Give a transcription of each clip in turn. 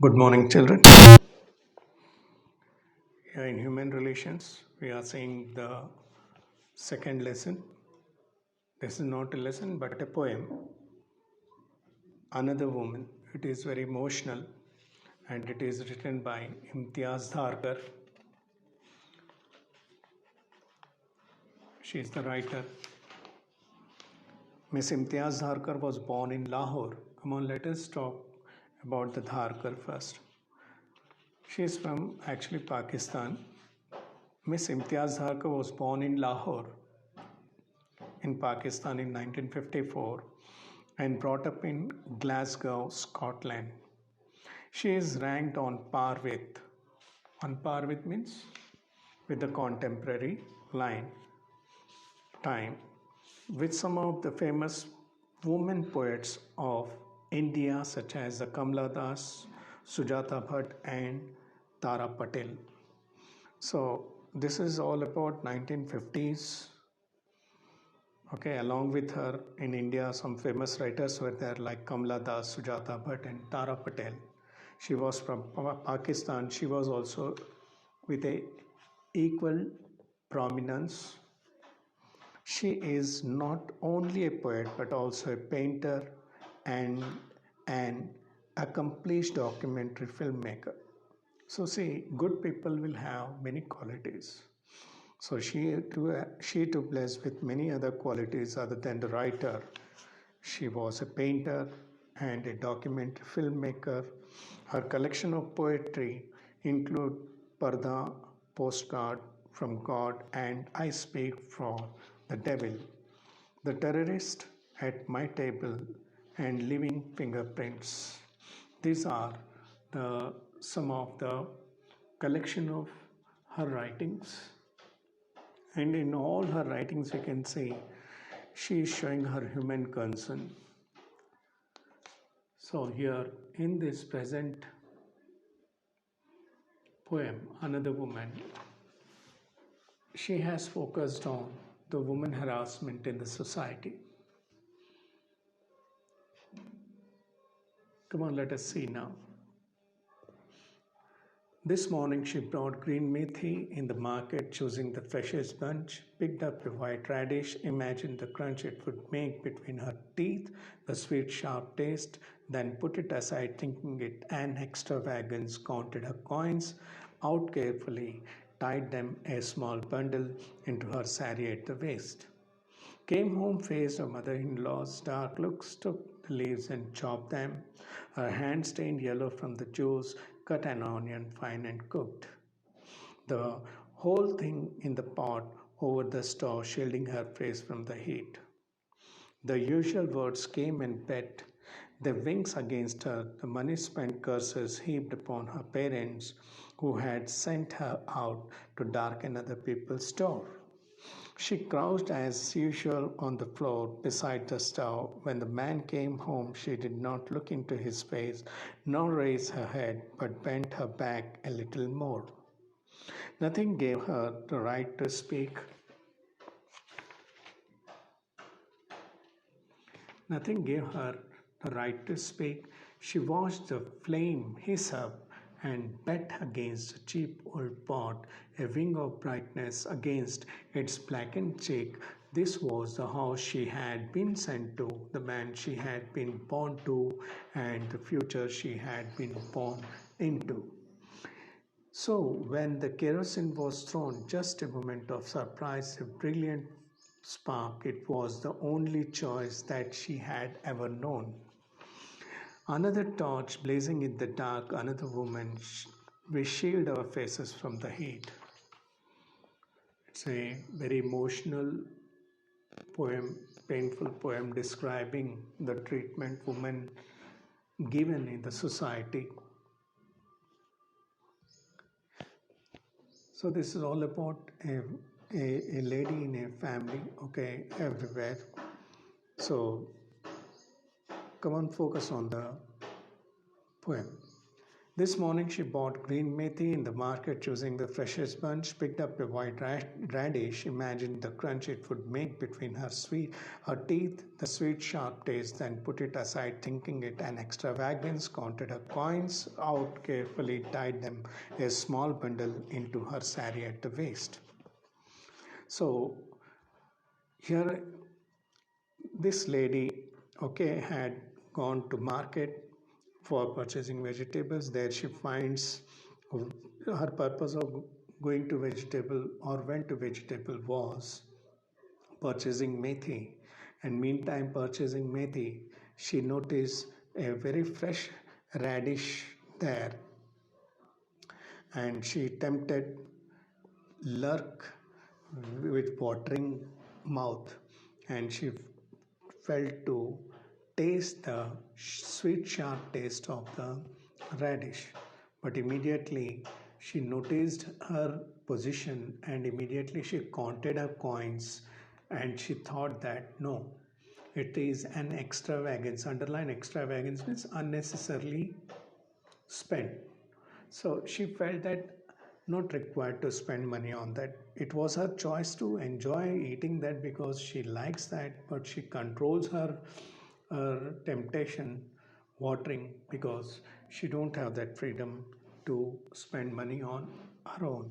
Good morning, children. Here in human relations, we are seeing the second lesson. This is not a lesson but a poem. Another Woman. It is very emotional and it is written by Imtiaz Dharkar. She is the writer. Miss Imtiaz Dharkar was born in Lahore. Come on, let us talk about the Dharkar first. She is from actually Pakistan. Miss Imtiaz Dharkar was born in Lahore in Pakistan in 1954 and brought up in Glasgow, Scotland. She is ranked on par with means with the contemporary line time with some of the famous women poets of India such as the Kamla Das, Sujata Bhatt and Tara Patel. So this is all about 1950s. Okay, along with her in India, some famous writers were there like Kamla Das, Sujata Bhatt, and Tara Patel. She was from Pakistan. She was also with a equal prominence. She is not only a poet but also a painter and an accomplished documentary filmmaker. So see, good people will have many qualities. So she too blessed with many other qualities other than the writer. She was a painter and a documentary filmmaker. Her collection of poetry include Parda, Postcard from God, and I Speak for the Devil, The Terrorist at My Table, and Living Fingerprints. These are some of the collection of her writings. And in all her writings, you can see she is showing her human concern. So here in this present poem, Another Woman, she has focused on the woman harassment in the society. Come on, let us see now. This morning she brought green methi in the market, choosing the freshest bunch, picked up a white radish, imagined the crunch it would make between her teeth, the sweet sharp taste, then put it aside thinking it an extravagance, counted her coins out carefully, tied them a small bundle into her saree at the waist. Came home, faced her mother-in-law's dark looks, took the leaves and chopped them. Her hand stained yellow from the juice, cut an onion fine and cooked. The whole thing in the pot over the stove, shielding her face from the heat. The usual words came and bet, their wings against her, the money-spent curses heaped upon her parents, who had sent her out to darken other people's door. She crouched as usual on the floor beside the stove. When the man came home, she did not look into his face, nor raise her head, but bent her back a little more. Nothing gave her the right to speak. Nothing gave her the right to speak. She watched the flame hiss up and bet against the cheap old pot, a wing of brightness against its blackened cheek. This was the house she had been sent to, the man she had been born to, and the future she had been born into. So, when the kerosene was thrown, just a moment of surprise, a brilliant spark, it was the only choice that she had ever known. Another torch blazing in the dark, another woman. We shield our faces from the heat. It's a very emotional poem, painful poem describing the treatment women given in the society. So this is all about a lady in a family, okay, everywhere. So come on, focus on the poem. This morning she bought green methi in the market, choosing the freshest bunch, picked up a white radish, imagined the crunch it would make between her teeth, the sweet sharp taste, then put it aside, thinking it an extravagance, counted her coins out carefully, tied them a small bundle into her sari at the waist. So here this lady, had gone to market for purchasing vegetables. There she finds her purpose of going to vegetable or went to vegetable was purchasing methi. And meantime purchasing methi, she noticed a very fresh radish there, and she tempted lurk with watering mouth, and she felt to taste the sweet sharp taste of the radish. But immediately she noticed her position, and immediately she counted her coins, and she thought that no, it is an extravagance. Underline extravagance means unnecessarily spent. So she felt that not required to spend money on that. It was her choice to enjoy eating that because she likes that, but she controls her temptation watering because she don't have that freedom to spend money on her own.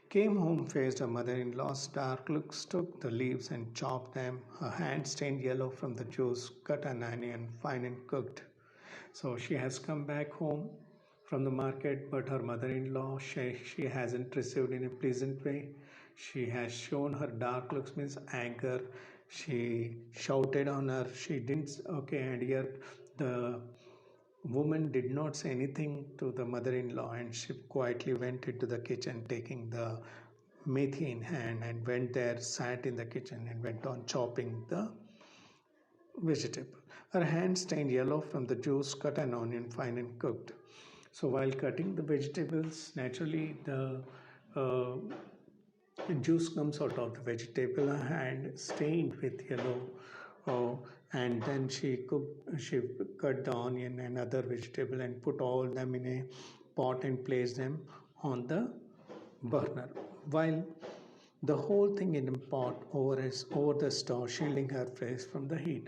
Came home, faced her mother-in-law's dark looks, took the leaves and chopped them. Her hand stained yellow from the juice, cut an onion fine and cooked. So she has come back home from the market, but her mother-in-law, she hasn't received in a pleasant way. She has shown her dark looks means anger. She shouted on her. She didn't, and yet the woman did not say anything to the mother-in-law, and she quietly went into the kitchen taking the methi in hand and went there, sat in the kitchen and went on chopping the vegetable. Her hand stained yellow from the juice, cut an onion fine and cooked. So while cutting the vegetables, naturally uh, the juice comes out of the vegetable. Her hand stained with yellow, and then she cut the onion and other vegetable and put all them in a pot and placed them on the burner. While the whole thing in a pot over the stove, shielding her face from the heat.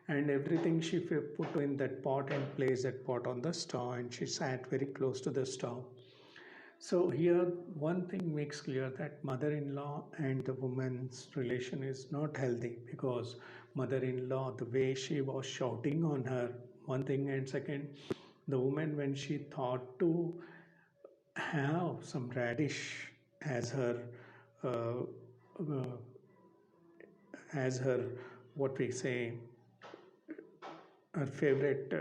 And everything she put in that pot and placed that pot on the stove, and she sat very close to the stove. So here one thing makes clear that mother-in-law and the woman's relation is not healthy, because mother-in-law, the way she was shouting on her, one thing, and second, the woman, when she thought to have some radish as her uh, uh, as her, what we say, her favorite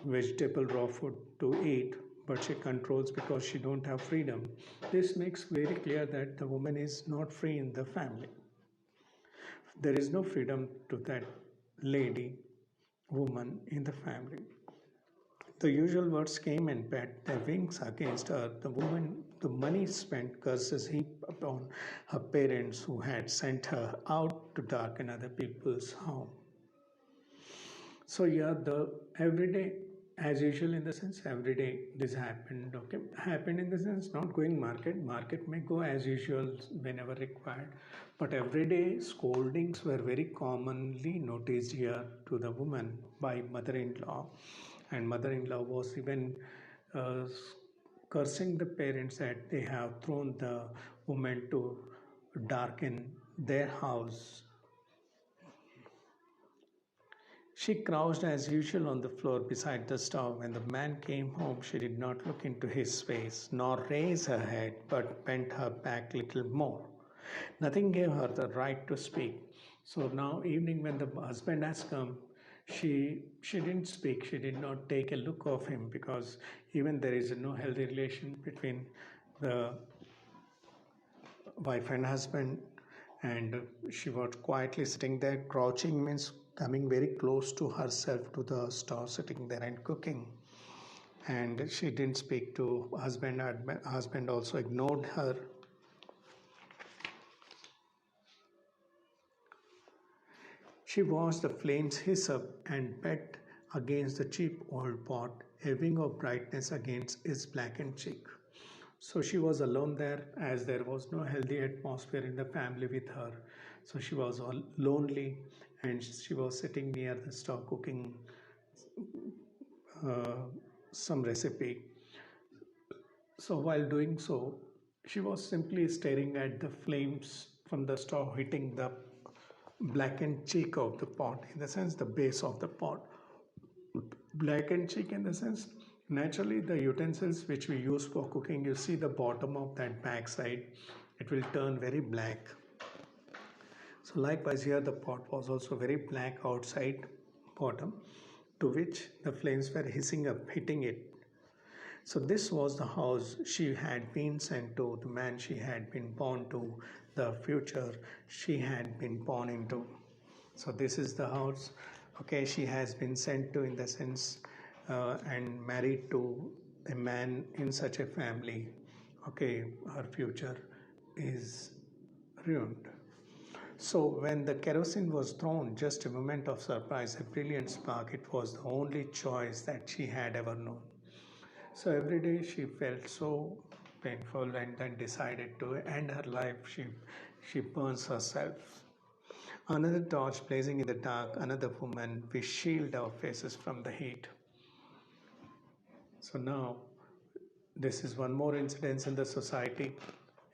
vegetable raw food to eat, but she controls because she don't have freedom. This makes very clear that the woman is not free in the family. There is no freedom to that lady, woman in the family. The usual words came and bet their wings against her. The woman, the money spent, curses heaped upon her parents who had sent her out to darken other people's home. So yeah, the everyday, as usual, in the sense every day this happened. Happened in the sense not going market. Market may go as usual whenever required, but everyday scoldings were very commonly noticed here to the woman by mother-in-law, and mother-in-law was even uh, cursing the parents that they have thrown the woman to darken their house. She crouched as usual on the floor beside the stove. When the man came home, she did not look into his face, nor raise her head, but bent her back little more. Nothing gave her the right to speak. So now evening when the husband has come, she didn't speak. She did not take a look of him, because even there is no healthy relation between the wife and husband, and she was quietly sitting there. Crouching means coming very close to herself to the stove, sitting there and cooking. And she didn't speak to husband. Husband also ignored her. She watched the flames hiss up and beat against the cheap old pot, a wing of brightness against its blackened cheek. So she was alone there as there was no healthy atmosphere in the family with her. So she was all lonely and she was sitting near the stove cooking uh, some recipe. So while doing so, she was simply staring at the flames from the stove hitting the blackened cheek of the pot, in the sense the base of the pot. Blackened cheek in the sense, naturally the utensils which we use for cooking, you see the bottom of that back side, it will turn very black. So likewise here the pot was also very black outside bottom, to which the flames were hissing up, hitting it. So this was the house she had been sent to, the man she had been born to, the future she had been born into. So this is the house, okay, she has been sent to, in the sense, and married to a man in such a family. Okay, her future is ruined. So when the kerosene was thrown, just a moment of surprise, a brilliant spark, it was the only choice that she had ever known. So every day she felt so painful and then decided to end her life. She burns herself. Another torch blazing in the dark, another woman, we shield our faces from the heat. So now this is one more incident in the society.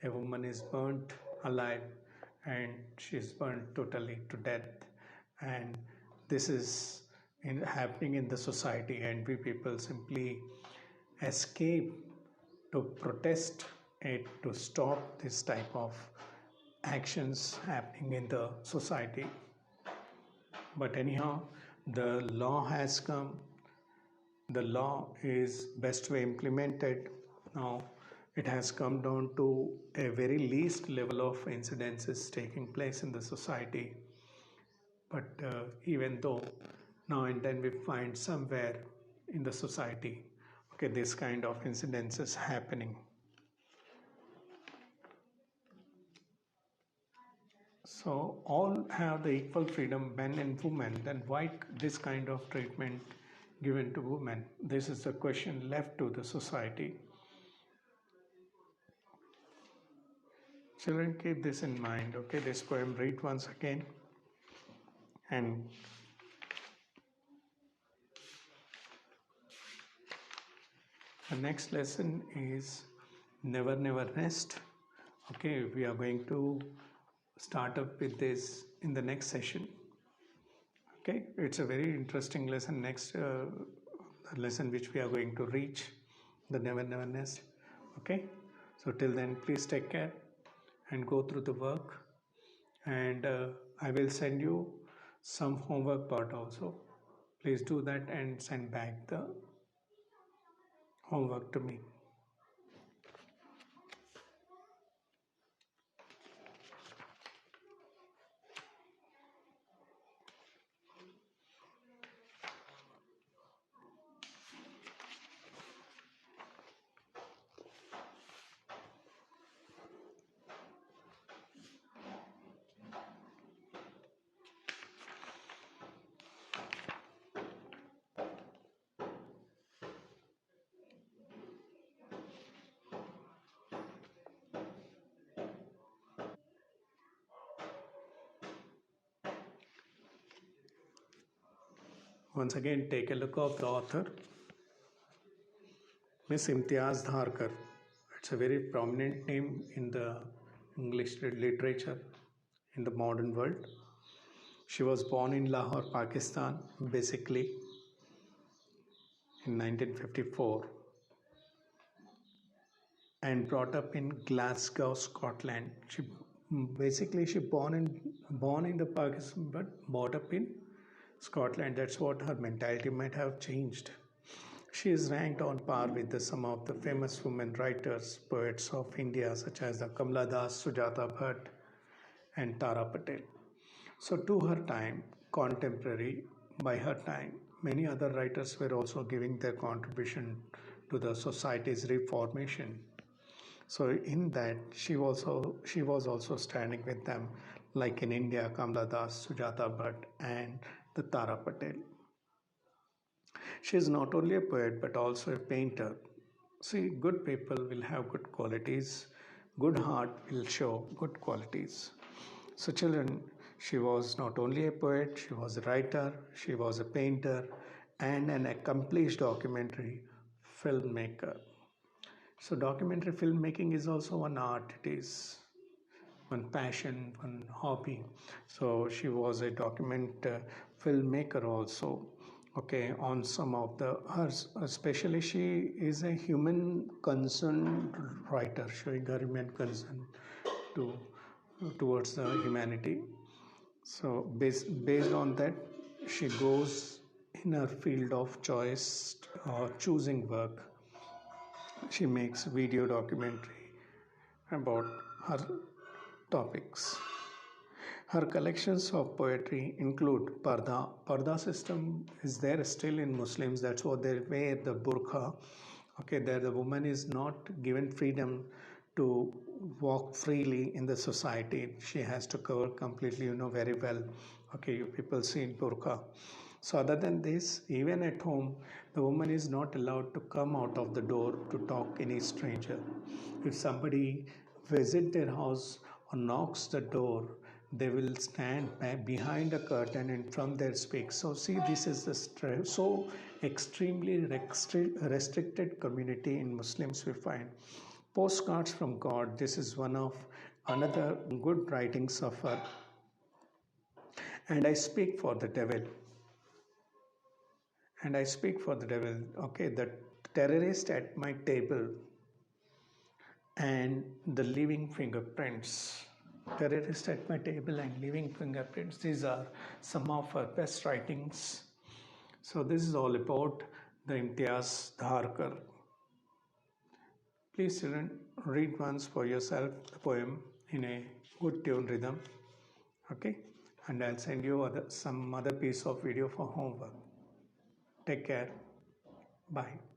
A woman is burnt alive and she is burnt totally to death. And this is happening in the society, and we people simply escape to protest it, to stop this type of actions happening in the society. But anyhow, the law has come. The law is best way implemented. Now it has come down to a very least level of incidences taking place in the society. But even though now and then we find somewhere in the society, okay, this kind of incidences happening. So all have the equal freedom, men and women, then why this kind of treatment given to women? This is the question left to the society. Children, keep this in mind, okay? This poem, read once again. And the next lesson is never, never rest. Okay, we are going to start up with this in the next session. Okay, it's a very interesting lesson. Next lesson which we are going to reach, the never, never rest. Okay, so till then, please take care and go through the work. And I will send you some homework part also. Please do that and send back the homework to me. Once again, take a look of the author, Miss Imtiaz Dharkar. It's a very prominent name in the English literature in the modern world. She was born in Lahore, Pakistan, basically in 1954, and brought up in Glasgow, Scotland. She born in the Pakistan, but brought up in Scotland. That's what her mentality might have changed. She is ranked on par with some of the famous women writers, poets of India, such as the Kamala Das, Sujata Bhatt, and Tara Patel. So, to her time, contemporary, by her time, many other writers were also giving their contribution to the society's reformation. So, in that, she was also standing with them, like in India, Kamla Das, Sujata Bhatt, and the Tara Patel. She is not only a poet but also a painter. See, good people will have good qualities, good heart will show good qualities. So, children, she was not only a poet, she was a writer, she was a painter, and an accomplished documentary filmmaker. So, documentary filmmaking is also one art, it is one passion, one hobby. So, she was a filmmaker also. Okay, on some of the hers, especially she is a human concern writer, showing her human concern to towards the humanity. So based on that, she goes in her field of choice or choosing work. She makes video documentary about her topics. Her collections of poetry include Parda. Parda system is there still in Muslims. That's what they wear, the burqa. Okay, there the woman is not given freedom to walk freely in the society. She has to cover completely, very well. Okay, you people see in burqa. So other than this, even at home, the woman is not allowed to come out of the door to talk any stranger. If somebody visits their house or knocks the door, they will stand behind a curtain and from there speak. So see, this is the so extremely restricted community in Muslims we find. Postcards from God. This is one of another good writings of her. And I speak for the devil. And I speak for the devil. Okay, the terrorist at my table and the living fingerprints. Terrorist at my table and living fingerprints. These are some of her best writings. So this is all about the Imtiaz Dharkar. Please children, read once for yourself the poem in a good tune rhythm. Okay, and I'll send you some other piece of video for homework. Take care. Bye.